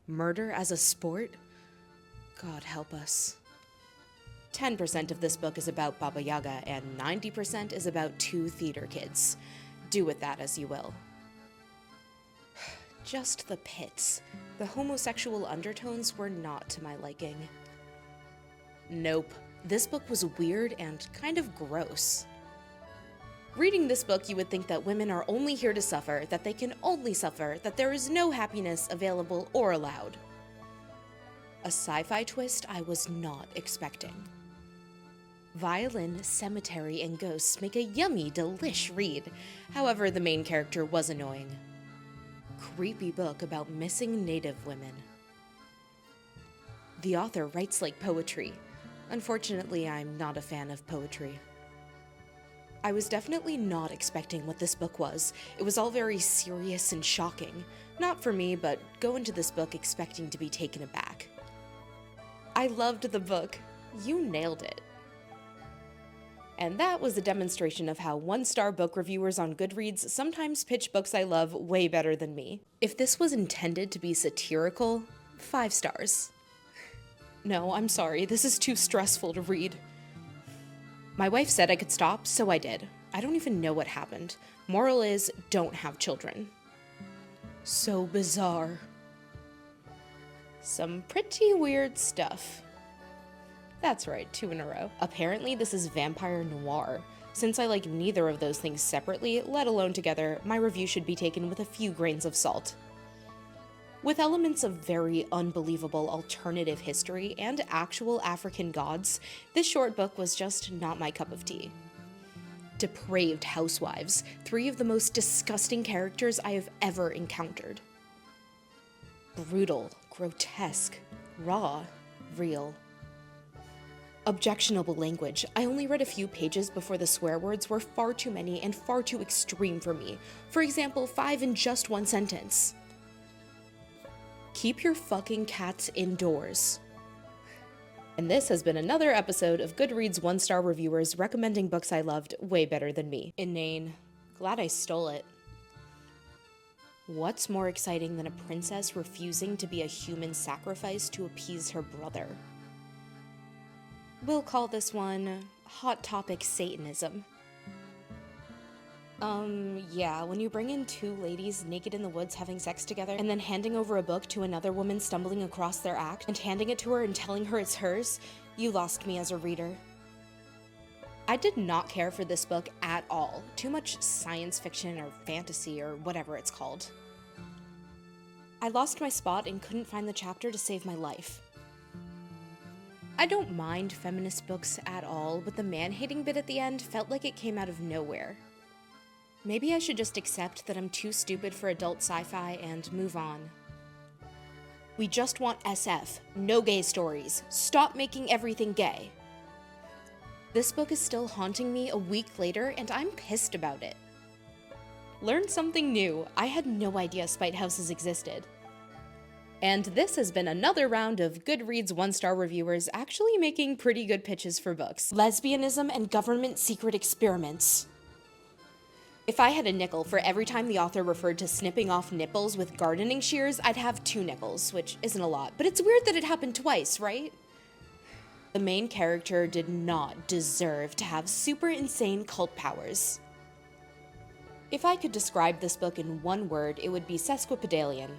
Murder as a sport? God help us. 10% of this book is about Baba Yaga, and 90% is about two theater kids. Do with that as you will. Just the pits. The homosexual undertones were not to my liking. Nope. This book was weird and kind of gross. Reading this book, you would think that women are only here to suffer, that they can only suffer, that there is no happiness available or allowed. A sci-fi twist I was not expecting. Violin, cemetery, and ghosts make a yummy, delish read. However, the main character was annoying. Creepy book about missing native women. The author writes like poetry. Unfortunately, I'm not a fan of poetry. I was definitely not expecting what this book was. It was all very serious and shocking. Not for me, but go into this book expecting to be taken aback. I loved the book. You nailed it. And that was a demonstration of how one-star book reviewers on Goodreads sometimes pitch books I love way better than me. If this was intended to be satirical, 5 stars. No, I'm sorry, this is too stressful to read. My wife said I could stop, so I did. I don't even know what happened. Moral is, don't have children. So bizarre. Some pretty weird stuff. That's right, 2 in a row. Apparently this is vampire noir. Since I like neither of those things separately, let alone together, my review should be taken with a few grains of salt. With elements of very unbelievable alternative history and actual African gods, this short book was just not my cup of tea. Depraved housewives, 3 of the most disgusting characters I have ever encountered. Brutal, grotesque, raw, real. Objectionable language. I only read a few pages before the swear words were far too many and far too extreme for me. For example, 5 in just 1 sentence. Keep your fucking cats indoors. And this has been another episode of Goodreads 1-star reviewers recommending books I loved way better than me. Inane. Glad I stole it. What's more exciting than a princess refusing to be a human sacrifice to appease her brother? We'll call this one Hot Topic Satanism. Yeah, when you bring in 2 ladies naked in the woods having sex together, and then handing over a book to another woman stumbling across their act, and handing it to her and telling her it's hers, you lost me as a reader. I did not care for this book at all. Too much science fiction or fantasy or whatever it's called. I lost my spot and couldn't find the chapter to save my life. I don't mind feminist books at all, but the man-hating bit at the end felt like it came out of nowhere. Maybe I should just accept that I'm too stupid for adult sci-fi and move on. We just want SF, no gay stories. Stop making everything gay. This book is still haunting me a week later, and I'm pissed about it. Learned something new. I had no idea spite houses existed. And this has been another round of Goodreads 1-star reviewers actually making pretty good pitches for books. Lesbianism and government secret experiments. If I had a nickel for every time the author referred to snipping off nipples with gardening shears, I'd have 2 nickels, which isn't a lot, but it's weird that it happened twice, right? The main character did not deserve to have super insane cult powers. If I could describe this book in one word, it would be sesquipedalian.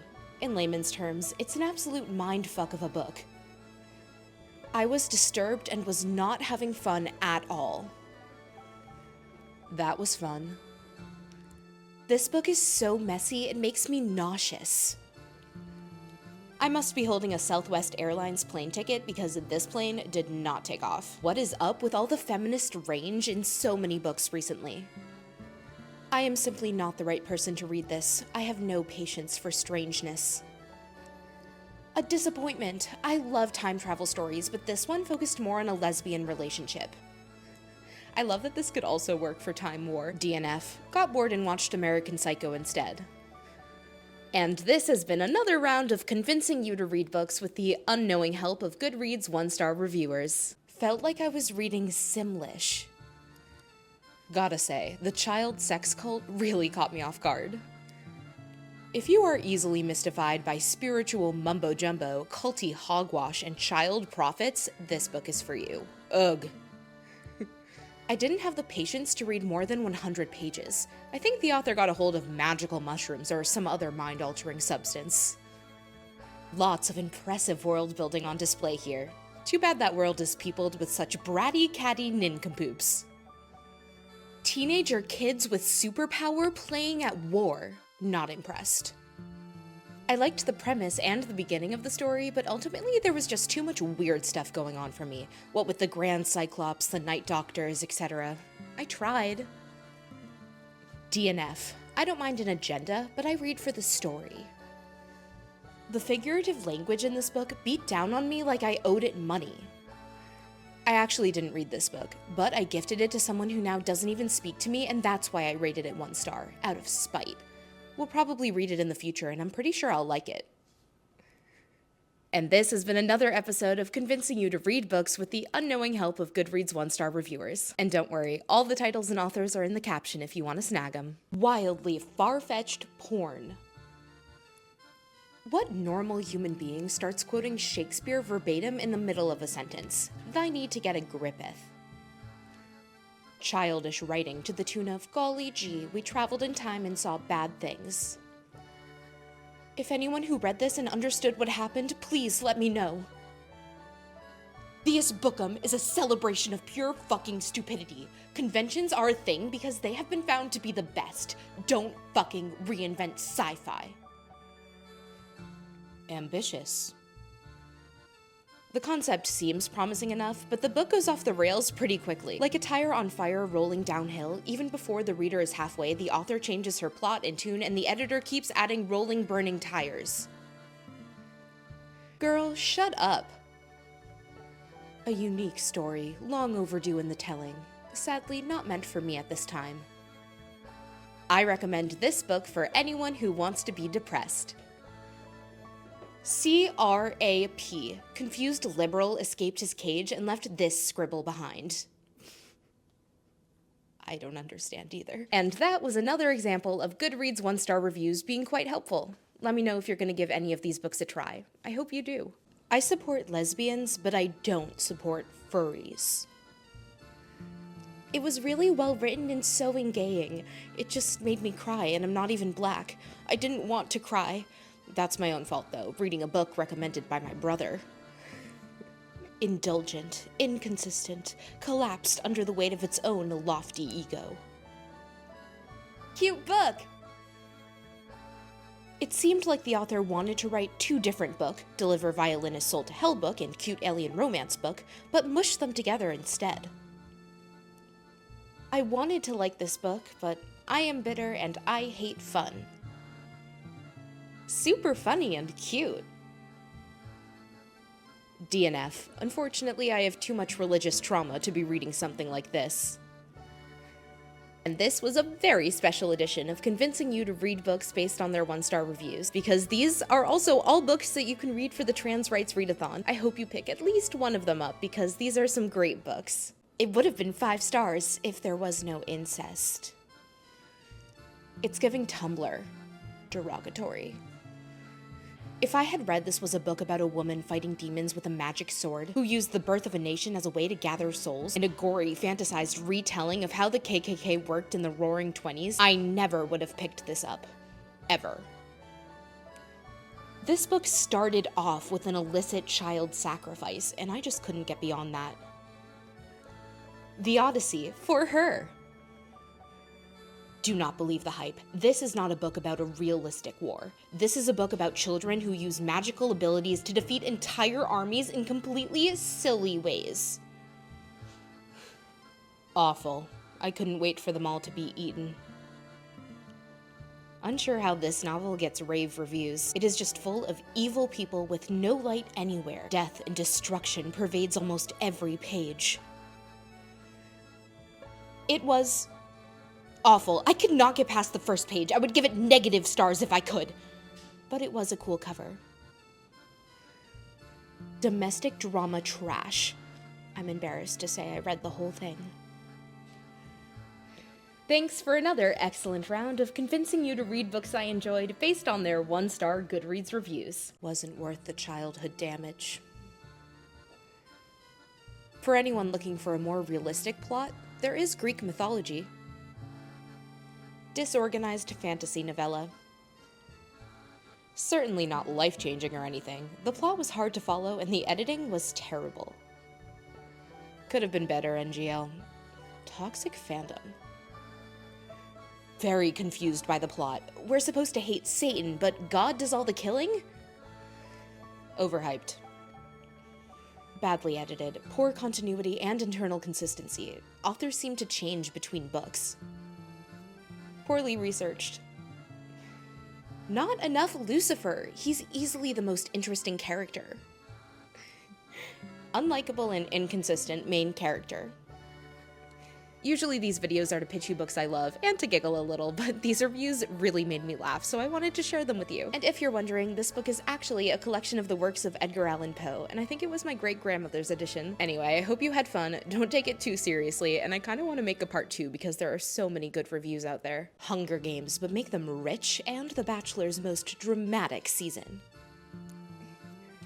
In layman's terms, it's an absolute mindfuck of a book. I was disturbed and was not having fun at all. That was fun. This book is so messy, it makes me nauseous. I must be holding a Southwest Airlines plane ticket because this plane did not take off. What is up with all the feminist range in so many books recently? I am simply not the right person to read this. I have no patience for strangeness. A disappointment. I love time travel stories, but this one focused more on a lesbian relationship. I love that this could also work for Time War. DNF. Got bored and watched American Psycho instead. And this has been another round of convincing you to read books with the unknowing help of Goodreads 1-star reviewers. Felt like I was reading Simlish. Gotta say, the child sex cult really caught me off guard. If you are easily mystified by spiritual mumbo-jumbo, culty hogwash, and child prophets, this book is for you. Ugh. I didn't have the patience to read more than 100 pages. I think the author got a hold of magical mushrooms or some other mind-altering substance. Lots of impressive world building on display here. Too bad that world is peopled with such bratty catty nincompoops. Teenager kids with superpower playing at war. Not impressed. I liked the premise and the beginning of the story, but ultimately there was just too much weird stuff going on for me. What with the Grand Cyclops, the Night Doctors, etc. I tried. DNF. I don't mind an agenda, but I read for the story. The figurative language in this book beat down on me like I owed it money. I actually didn't read this book, but I gifted it to someone who now doesn't even speak to me, and that's why I rated it 1 star, out of spite. We'll probably read it in the future, and I'm pretty sure I'll like it. And this has been another episode of convincing you to read books with the unknowing help of Goodreads 1-star reviewers. And don't worry, all the titles and authors are in the caption if you want to snag them. Wildly far-fetched porn. What normal human being starts quoting Shakespeare verbatim in the middle of a sentence? Thy need to get a grippeth. Childish writing to the tune of, golly gee, we traveled in time and saw bad things. If anyone who read this and understood what happened, please let me know. This bookum is a celebration of pure fucking stupidity. Conventions are a thing because they have been found to be the best. Don't fucking reinvent sci-fi. Ambitious. The concept seems promising enough, but the book goes off the rails pretty quickly. Like a tire on fire rolling downhill, even before the reader is halfway, the author changes her plot and tune, and the editor keeps adding rolling, burning tires. Girl, shut up. A unique story, long overdue in the telling. Sadly, not meant for me at this time. I recommend this book for anyone who wants to be depressed. C.R.A.P. Confused liberal escaped his cage and left this scribble behind. I don't understand either. And that was another example of Goodreads 1-star reviews being quite helpful. Let me know if you're going to give any of these books a try. I hope you do. I support lesbians, but I don't support furries. It was really well written and so engaging. It just made me cry, and I'm not even black. I didn't want to cry. That's my own fault, though, reading a book recommended by my brother. Indulgent, inconsistent, collapsed under the weight of its own lofty ego. Cute book! It seemed like the author wanted to write 2 different books, Deliver Violinist Soul to Hell book and Cute Alien Romance book, but mushed them together instead. I wanted to like this book, but I am bitter and I hate fun. Super funny and cute. DNF. Unfortunately, I have too much religious trauma to be reading something like this. And this was a very special edition of convincing you to read books based on their 1-star reviews, because these are also all books that you can read for the Trans Rights Readathon. I hope you pick at least one of them up, because these are some great books. It would have been 5 stars if there was no incest. It's giving Tumblr. Derogatory. If I had read this was a book about a woman fighting demons with a magic sword, who used the birth of a nation as a way to gather souls, and a gory, fantasized retelling of how the KKK worked in the Roaring 20s, I never would have picked this up. Ever. This book started off with an illicit child sacrifice, and I just couldn't get beyond that. The Odyssey, for her. Do not believe the hype. This is not a book about a realistic war. This is a book about children who use magical abilities to defeat entire armies in completely silly ways. Awful. I couldn't wait for them all to be eaten. Unsure how this novel gets rave reviews. It is just full of evil people with no light anywhere. Death and destruction pervades almost every page. It was awful. I could not get past the first page. I would give it negative stars if I could. But it was a cool cover. Domestic drama trash. I'm embarrassed to say I read the whole thing. Thanks for another excellent round of convincing you to read books I enjoyed based on their 1-star Goodreads reviews. Wasn't worth the childhood damage. For anyone looking for a more realistic plot, there is Greek mythology. Disorganized fantasy novella. Certainly not life-changing or anything. The plot was hard to follow and the editing was terrible. Could have been better, NGL. Toxic fandom. Very confused by the plot. We're supposed to hate Satan, but God does all the killing? Overhyped. Badly edited, poor continuity and internal consistency. Authors seem to change between books. Poorly researched. Not enough Lucifer. He's easily the most interesting character. Unlikable and inconsistent main character. Usually these videos are to pitch you books I love and to giggle a little, but these reviews really made me laugh, so I wanted to share them with you. And if you're wondering, this book is actually a collection of the works of Edgar Allan Poe, and I think it was my great-grandmother's edition. Anyway, I hope you had fun, don't take it too seriously, and I kinda want to make a part 2 because there are so many good reviews out there. Hunger Games, but make them rich, and The Bachelor's most dramatic season.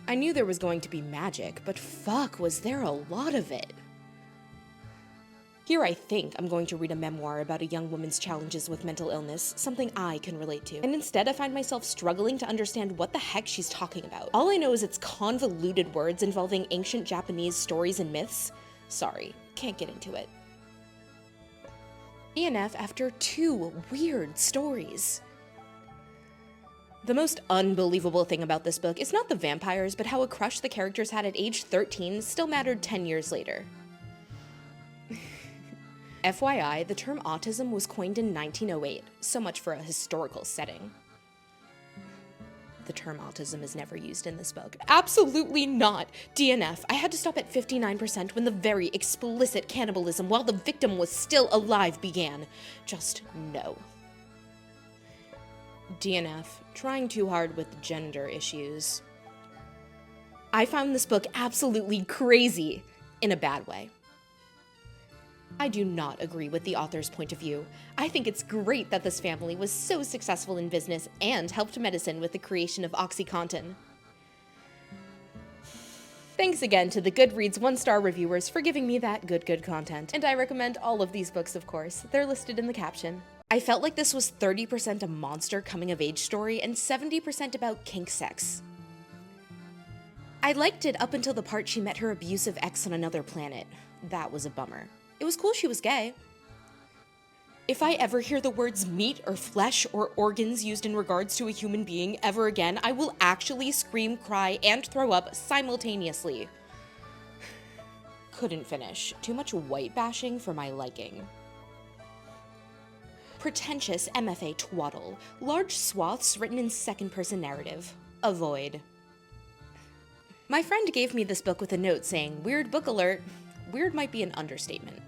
I knew there was going to be magic, but fuck, was there a lot of it. Here I think I'm going to read a memoir about a young woman's challenges with mental illness, something I can relate to. And instead I find myself struggling to understand what the heck she's talking about. All I know is it's convoluted words involving ancient Japanese stories and myths. Sorry, can't get into it. DNF after 2 weird stories. The most unbelievable thing about this book is not the vampires, but how a crush the characters had at age 13 still mattered 10 years later. FYI, the term autism was coined in 1908, so much for a historical setting. The term autism is never used in this book. Absolutely not! DNF, I had to stop at 59% when the very explicit cannibalism while the victim was still alive began. Just no. DNF, trying too hard with gender issues. I found this book absolutely crazy, in a bad way. I do not agree with the author's point of view. I think it's great that this family was so successful in business and helped medicine with the creation of OxyContin. Thanks again to the Goodreads 1-star reviewers for giving me that good content, and I recommend all of these books, of course. They're listed in the caption. I felt like this was 30% a monster coming-of-age story and 70% about kink sex. I liked it up until the part she met her abusive ex on another planet. That was a bummer. It was cool she was gay. If I ever hear the words meat or flesh or organs used in regards to a human being ever again, I will actually scream, cry, and throw up simultaneously. Couldn't finish. Too much white bashing for my liking. Pretentious MFA twaddle. Large swaths written in second-person narrative. Avoid. My friend gave me this book with a note saying, "Weird book alert." Weird might be an understatement.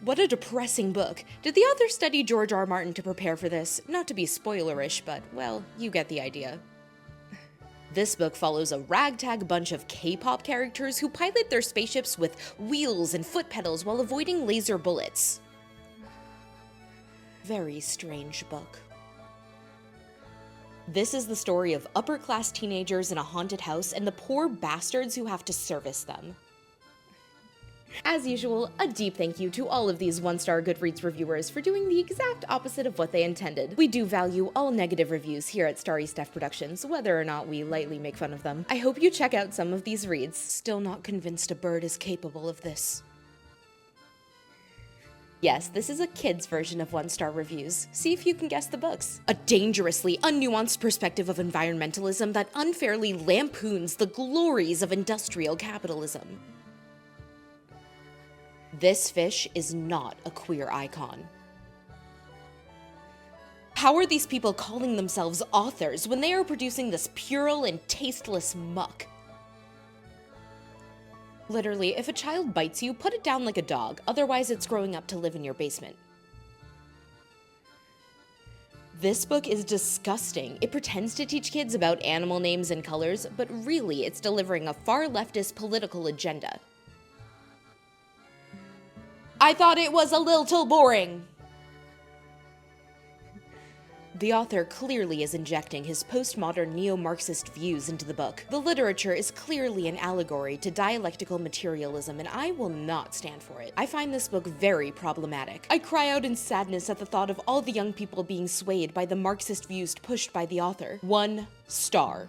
What a depressing book. Did the author study George R. Martin to prepare for this? Not to be spoilerish, but, well, you get the idea. This book follows a ragtag bunch of K-pop characters who pilot their spaceships with wheels and foot pedals while avoiding laser bullets. Very strange book. This is the story of upper-class teenagers in a haunted house and the poor bastards who have to service them. As usual, a deep thank you to all of these 1-star Goodreads reviewers for doing the exact opposite of what they intended. We do value all negative reviews here at starrysteph Productions, whether or not we lightly make fun of them. I hope you check out some of these reads. Still not convinced a bird is capable of this. Yes, this is a kid's version of 1-star reviews. See if you can guess the books. A dangerously unnuanced perspective of environmentalism that unfairly lampoons the glories of industrial capitalism. This fish is not a queer icon. How are these people calling themselves authors when they are producing this puerile and tasteless muck? Literally, if a child bites you, put it down like a dog, otherwise it's growing up to live in your basement. This book is disgusting. It pretends to teach kids about animal names and colors, but really it's delivering a far leftist political agenda. I thought it was a little boring. The author clearly is injecting his postmodern neo-Marxist views into the book. The literature is clearly an allegory to dialectical materialism, and I will not stand for it. I find this book very problematic. I cry out in sadness at the thought of all the young people being swayed by the Marxist views pushed by the author. 1 star.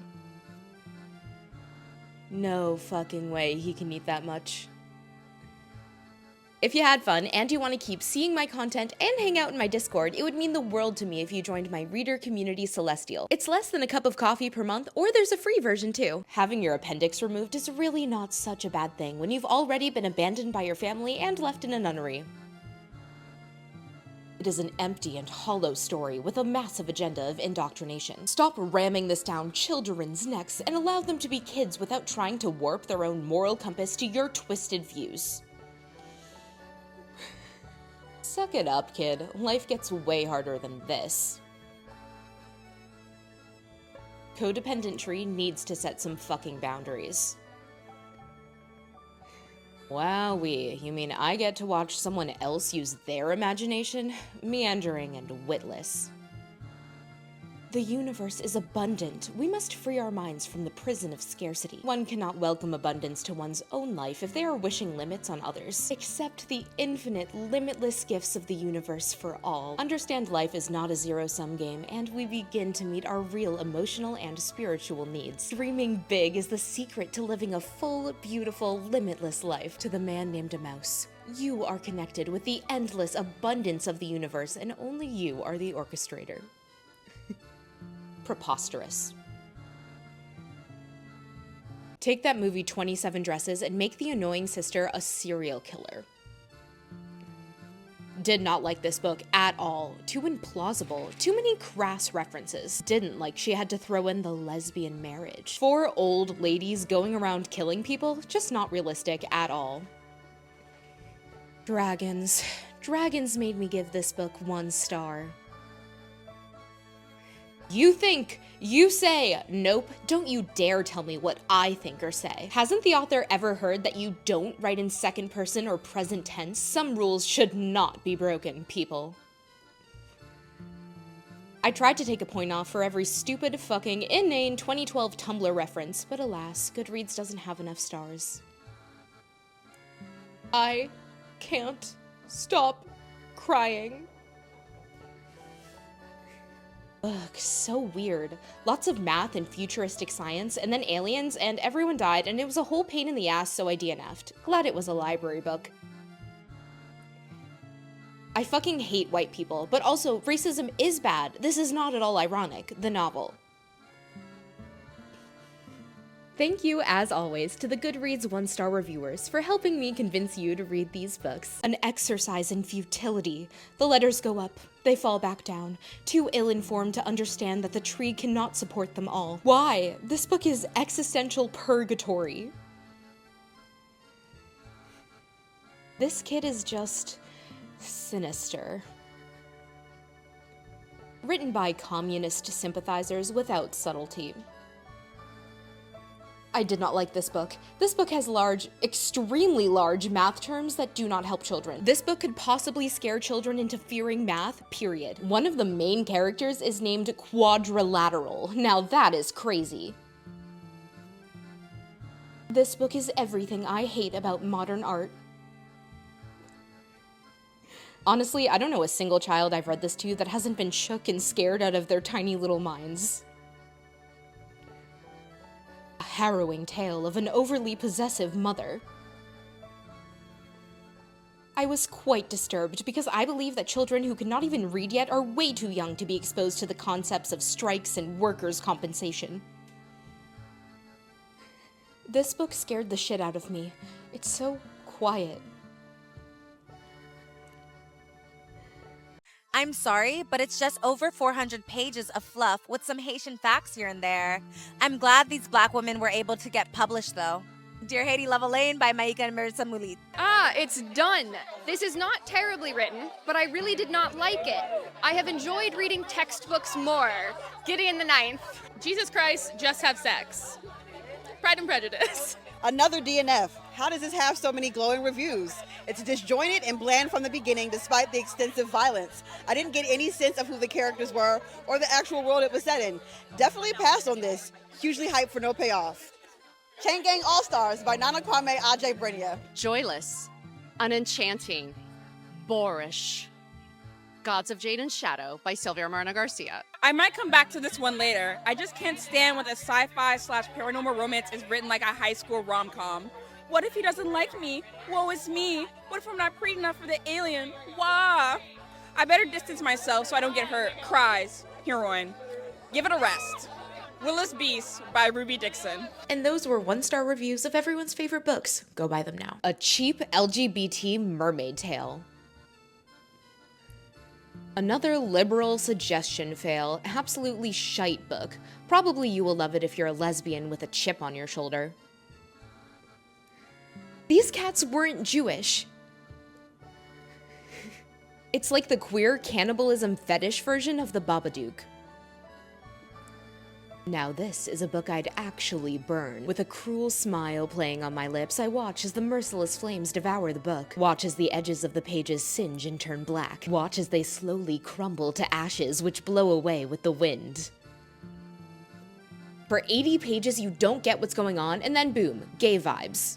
No fucking way he can eat that much. If you had fun and you want to keep seeing my content and hang out in my Discord, it would mean the world to me if you joined my reader community Celestial. It's less than a cup of coffee per month, or there's a free version too. Having your appendix removed is really not such a bad thing when you've already been abandoned by your family and left in a nunnery. It is an empty and hollow story with a massive agenda of indoctrination. Stop ramming this down children's necks and allow them to be kids without trying to warp their own moral compass to your twisted views. Suck it up, kid. Life gets way harder than this. Codependent Tree needs to set some fucking boundaries. Wowee, you mean I get to watch someone else use their imagination? Meandering and witless. The universe is abundant. We must free our minds from the prison of scarcity. One cannot welcome abundance to one's own life if they are wishing limits on others. Accept the infinite, limitless gifts of the universe for all. Understand life is not a zero-sum game, and we begin to meet our real emotional and spiritual needs. Dreaming big is the secret to living a full, beautiful, limitless life. To the man named a mouse, you are connected with the endless abundance of the universe, and only you are the orchestrator. Preposterous. Take that movie 27 Dresses and make the annoying sister a serial killer. Did not like this book at all. Too implausible. Too many crass references. Didn't like she had to throw in the lesbian marriage. 4 old ladies going around killing people? Just not realistic at all. Dragons. Dragons made me give this book 1 star. You think, you say, nope, don't you dare tell me what I think or say. Hasn't the author ever heard that you don't write in second person or present tense? Some rules should not be broken, people. I tried to take a point off for every stupid, fucking, inane 2012 Tumblr reference, but alas, Goodreads doesn't have enough stars. I can't stop crying. Ugh, so weird. Lots of math and futuristic science, and then aliens, and everyone died, and it was a whole pain in the ass, so I DNF'd. Glad it was a library book. I fucking hate white people, but also, racism is bad. This is not at all ironic. The novel. Thank you, as always, to the Goodreads 1-star reviewers for helping me convince you to read these books. An exercise in futility. The letters go up, they fall back down, too ill-informed to understand that the tree cannot support them all. Why? This book is existential purgatory. This kid is just sinister. Written by communist sympathizers without subtlety. I did not like this book. This book has large, extremely large math terms that do not help children. This book could possibly scare children into fearing math, period. One of the main characters is named Quadrilateral. Now that is crazy. This book is everything I hate about modern art. Honestly, I don't know a single child I've read this to that hasn't been shook and scared out of their tiny little minds. A harrowing tale of an overly possessive mother. I was quite disturbed because I believe that children who cannot even read yet are way too young to be exposed to the concepts of strikes and workers' compensation. This book scared the shit out of me. It's so quiet. I'm sorry, but it's just over 400 pages of fluff with some Haitian facts here and there. I'm glad these black women were able to get published, though. Dear Haiti, Love Elaine by Maika and Marissa Mulit. Ah, it's done. This is not terribly written, but I really did not like it. I have enjoyed reading textbooks more. Gideon the Ninth. Jesus Christ, just have sex. Pride and Prejudice. Another DNF. How does this have so many glowing reviews? It's disjointed and bland from the beginning despite the extensive violence. I didn't get any sense of who the characters were or the actual world it was set in. Definitely passed on this. Hugely hyped for no payoff. Chain Gang All-Stars by Nana Kwame Ajay Brenya. Joyless, unenchanting, boorish. Gods of Jade and Shadow by Sylvia Marna Garcia. I might come back to this one later. I just can't stand when a sci-fi/paranormal romance is written like a high school rom-com. What if he doesn't like me? Woe is me. What if I'm not pretty enough for the alien? Wah! I better distance myself so I don't get hurt. Cries. Heroine. Give it a rest. Willis Beast by Ruby Dixon. And those were 1-star reviews of everyone's favorite books. Go buy them now. A cheap LGBT mermaid tale. Another liberal suggestion fail, absolutely shite book. Probably you will love it if you're a lesbian with a chip on your shoulder. These cats weren't Jewish. It's like the queer cannibalism fetish version of the Babadook. Now this is a book I'd actually burn. With a cruel smile playing on my lips, I watch as the merciless flames devour the book. Watch as the edges of the pages singe and turn black. Watch as they slowly crumble to ashes which blow away with the wind. For 80 pages you don't get what's going on, and then boom, gay vibes.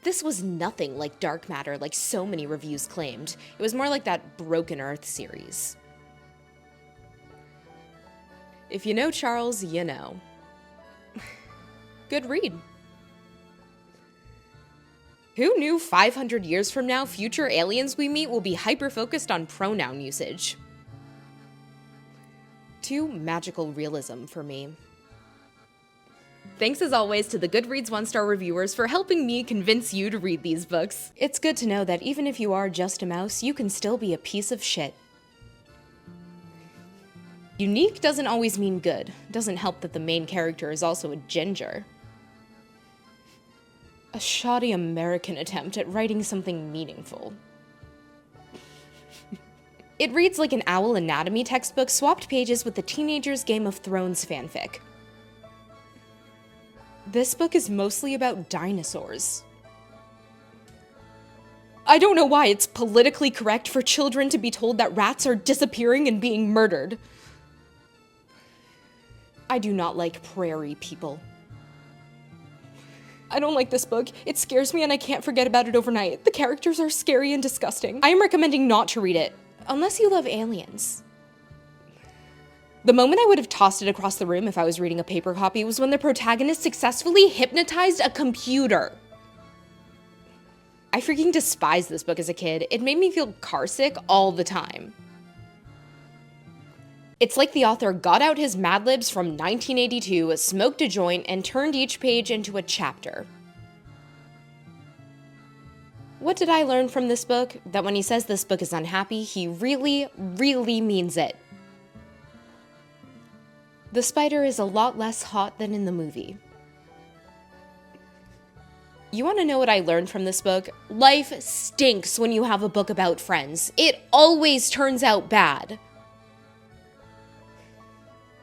This was nothing like Dark Matter like so many reviews claimed. It was more like that Broken Earth series. If you know Charles, you know. Good read. Who knew 500 years from now, future aliens we meet will be hyper-focused on pronoun usage? Too magical realism for me. Thanks as always to the Goodreads 1-star reviewers for helping me convince you to read these books. It's good to know that even if you are just a mouse, you can still be a piece of shit. Unique doesn't always mean good. Doesn't help that the main character is also a ginger. A shoddy American attempt at writing something meaningful. It reads like an owl anatomy textbook swapped pages with the teenager's Game of Thrones fanfic. This book is mostly about dinosaurs. I don't know why it's politically correct for children to be told that rats are disappearing and being murdered. I do not like prairie people. I don't like this book. It scares me and I can't forget about it overnight. The characters are scary and disgusting. I am recommending not to read it, unless you love aliens. The moment I would have tossed it across the room if I was reading a paper copy was when the protagonist successfully hypnotized a computer. I freaking despised this book as a kid. It made me feel carsick all the time. It's like the author got out his Mad Libs from 1982, smoked a joint, and turned each page into a chapter. What did I learn from this book? That when he says this book is unhappy, he really, really means it. The spider is a lot less hot than in the movie. You want to know what I learned from this book? Life stinks when you have a book about friends. It always turns out bad.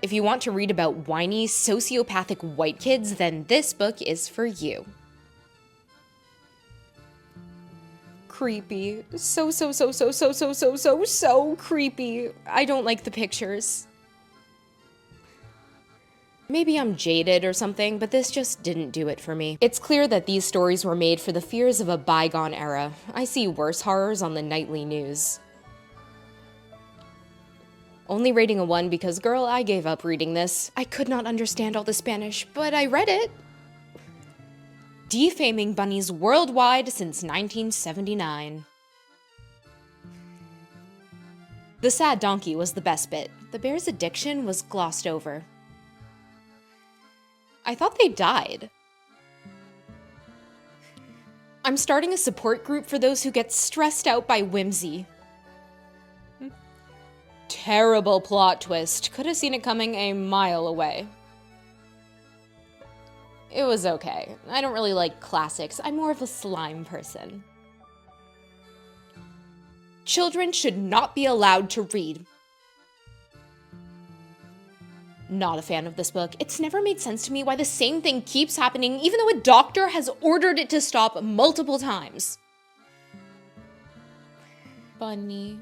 If you want to read about whiny, sociopathic white kids, then this book is for you. Creepy. So creepy. I don't like the pictures. Maybe I'm jaded or something, but this just didn't do it for me. It's clear that these stories were made for the fears of a bygone era. I see worse horrors on the nightly news. Only rating a 1 because, girl, I gave up reading this. I could not understand all the Spanish, but I read it. Defaming bunnies worldwide since 1979. The sad donkey was the best bit. The bear's addiction was glossed over. I thought they died. I'm starting a support group for those who get stressed out by whimsy. Terrible plot twist. Could have seen it coming a mile away. It was okay. I don't really like classics. I'm more of a slime person. Children should not be allowed to read. not a fan of this book. It's never made sense to me why the same thing keeps happening even though a doctor has ordered it to stop multiple times. Bunny.